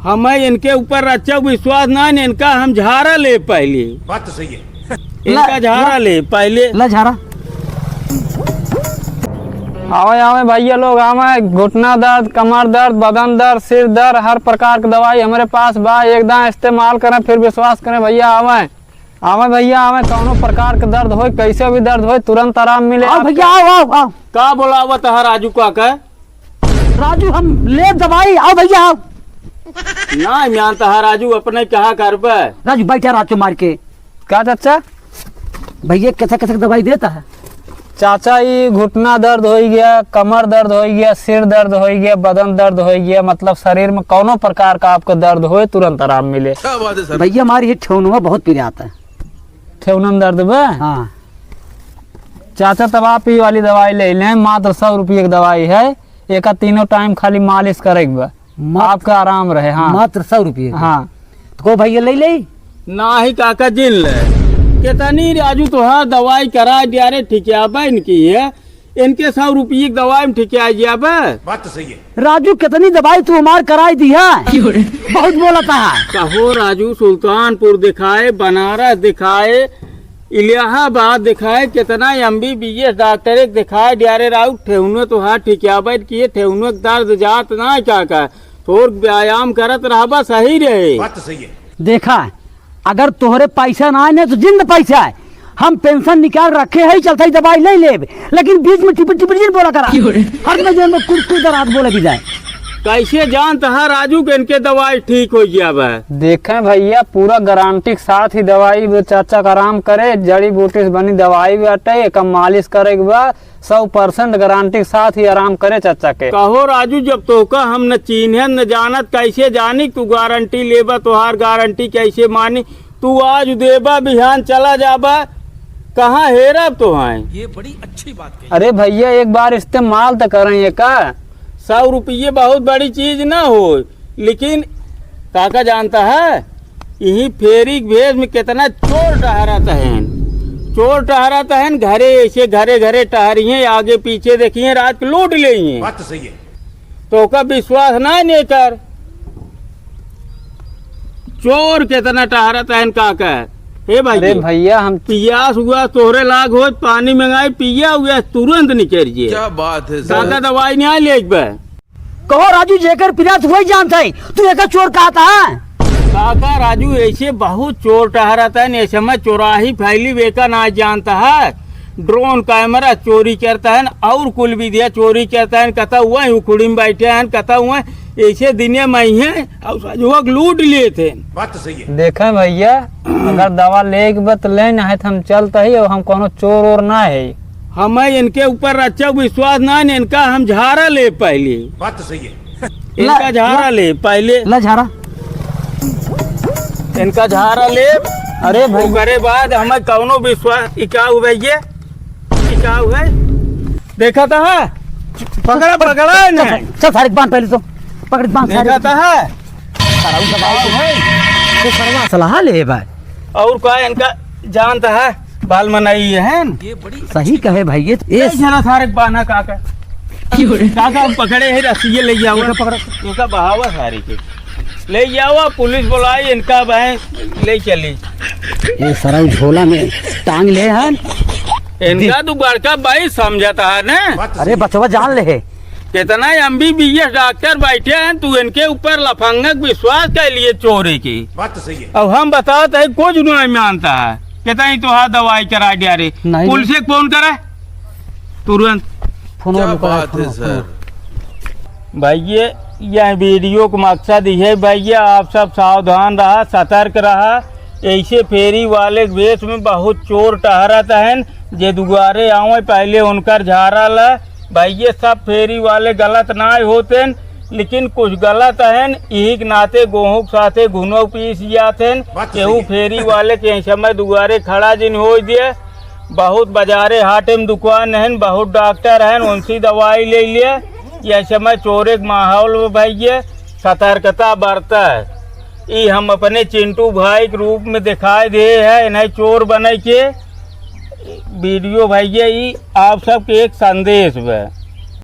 हमें इनके ऊपर अच्छा विश्वास ना है, इनका हम झारा ले पहले। बात तो सही है। इनका झारा ले पहले। ला झारा। आवे आवे भैया लोग आवे, घुटना दर्द, कमर दर्द, बदन दर्द, सिर दर्द, हर प्रकार की दवाई हमारे पास बा। एकदम इस्तेमाल करें फिर विश्वास करें भैया। आवे आवे भैया आवे, कौनो प्रकार का दर्द हो, कैसे भी दर्द हो, तुरंत आराम मिले। आओ भैया आओ आओ आओ। का बोलावत है राजू का राजू हम ले दवाई। आओ भैया आओ। ना मानता है राजू, अपने कहा कर पे। राजू बैठा राजू मार के। क्या चाचा? भैया कैसे कैसे दवाई देता है? चाचा ये घुटना दर्द हो गया, कमर दर्द हो गया, सिर दर्द हो गया, बदन दर्द हो गया, मतलब शरीर में कौनो प्रकार का आपको दर्द हो तुरंत आराम मिले। भैया हमारी ये ठेवनुआ बहुत पीड़े आता है। ठेवनम दर्द बा? हाँ चाचा तब आप ये वाली दवाई ले लें, मात्र 100 रुपये की दवाई है। एक तीनों टाइम खाली मालिश करेगा, आपका आराम रहे। हाँ मात्र 100 रुपये। हाँ तो भैया ले ले। ना ही काका जिन ले कितनी राजू तुहार दवाई करा दिया रे, ठिकियाबा इनकी है, इनके 100 रुपये की दवाई में ठिकिया गया। बात तो सही है। राजू कितनी दवाई तू हमार कराई दी है? बहुत बोलता है। कहो राजू, सुल्तानपुर दिखाए, बनारस दिखाए, इलाहाबाद दिखाए, कितना MBBS डॉक्टर दिखाए दिया रे राजू। ठेवनो तुहार ठिकियाबा किए, ठेवनो दर्द जात ना काका, थोड़ व्यायाम करत रहबा सही रहे। बात तो सही है। देखा अगर तोहरे पैसा ना आने तो जिंद पैसा है, हम पेंशन निकाल रखे है, चलते दवाई ले ले, लेकिन बीच में टिपट टिपट जिन बोला करा। हर महीने में कुछ रात बोले भी जाए। कैसे जानता है राजू के इनके दवाई ठीक हो गया बा? देखें भैया पूरा गारंटी के साथ ही दवाई चाचा का आराम करे, जड़ी बूटी से बनी दवाई भी हटे, कम मालिश करे के बाद 100% गारंटी के साथ ही आराम करे चाचा के। कहो राजू, जब तो का हम न चीन्हे न जानत, कैसे जानी तू गारंटी लेबा? तुहार गारंटी कैसे मानी? तू आज देबा बिहान चला जाबा, कहाँ हेरा तो है? ये बड़ी अच्छी बात कही। अरे भैया एक बार इस्तेमाल तो करें का। 100 रुपये बहुत बड़ी चीज ना हो, लेकिन काका जानता है यही फेरी भेज में कितना चोर टहराता है। चोर टहराता है घरे, ऐसे घरे घरे टहरिए, आगे पीछे देखिए, रात को लूट ले। बात तो सही है। तो का विश्वास ना नहीं कर। चोर कितना टहराता है काका। हे भाई, अरे भैया हम पियास हुआ तोहरे लाग हो, पानी मंगाई पिया हुआ तुरंत निकल जे। क्या बात है काका दवाई नहीं ले कहो राजू जेकर पिला तू वही जानता है, तू एक चोर कहता है। काका राजू ऐसे बहुत चोर टहराता है, ऐसे में चोराही फैली बेका ना जानता है। ड्रोन कैमरा चोरी करता है और कुल विधिया चोरी करता है, कथा हुआ उखुड़ी में बैठे हैं, कथा हुआ ऐसे दिने में है और लूट लिए थे। बात तो सही है। देखें भैया अगर दवा ले बत लेना है तो हम चलते ही, और हम कोनो चोर और ना है। हमें इनके ऊपर अच्छा विश्वास ना है, इनका हम झारा ले पहले। बात तो सही है। इनका झारा ले पहले। ला झारा। इनका झारा ले। अरे भाई करे बाद हमें कौनो विश्वास इकाऊ भैया, इकाऊ है देखा था है? पकड़ा पकड़ा ने चल सारे बांध पहले तो पकड़ बांध सारे। देखा था है? सलाह ले भाई। और क्या इनका जानता है बाल मनाई है। ये बड़ी सही कहे भाई। ये जरा सारे बाना काका काका हम पकड़े है, रस्सी ले जाओ, पकड़ो इनका बहावा सारी के ले जाओ, पुलिस बुलाई, इनका बहन ले चली। ये सारा झोला में टांग ले है। इनका तो बड़का भाई समझता है ना। बात तो अरे बचवा जान ले है। कितना MBBS डॉक्टर बैठे हैं, तू इनके ऊपर लफंगक विश्वास के लिए चोरी की। बात तो सही है। अब हम बताते है कुछ नहीं मानता है, कहता ही तो हाँ दवाई करा दिया रे। नहीं। पुलिस से फोन करे तुरंत। क्या बात है सर। भैया यह वीडियो का मकसद ही है भैया, आप सब सावधान रहा, सतर्क रहा। ऐसे फेरी वाले वेश में बहुत चोर टहराता है, जे दुआरे आवे पहले उनकर झारा ला। भैया सब फेरी वाले गलत ना होते, लेकिन कुछ गलत है, यही के नाते गेहूं के साथे घुनो पीस जाते। केहू फेरी वाले के समय दुआरे खड़ा जिन हो दिए। बहुत बाजारे हाटे में दुकान है, बहुत डॉक्टर हैं, उनसी दवाई ले लिए। यह समय चोरे के माहौल में भैया सतर्कता बरता है। ये हम अपने चिंटू भाई के रूप में दिखाई दे है, इन्हें चोर बने के वीडियो भैया ये आप सबके एक संदेश है।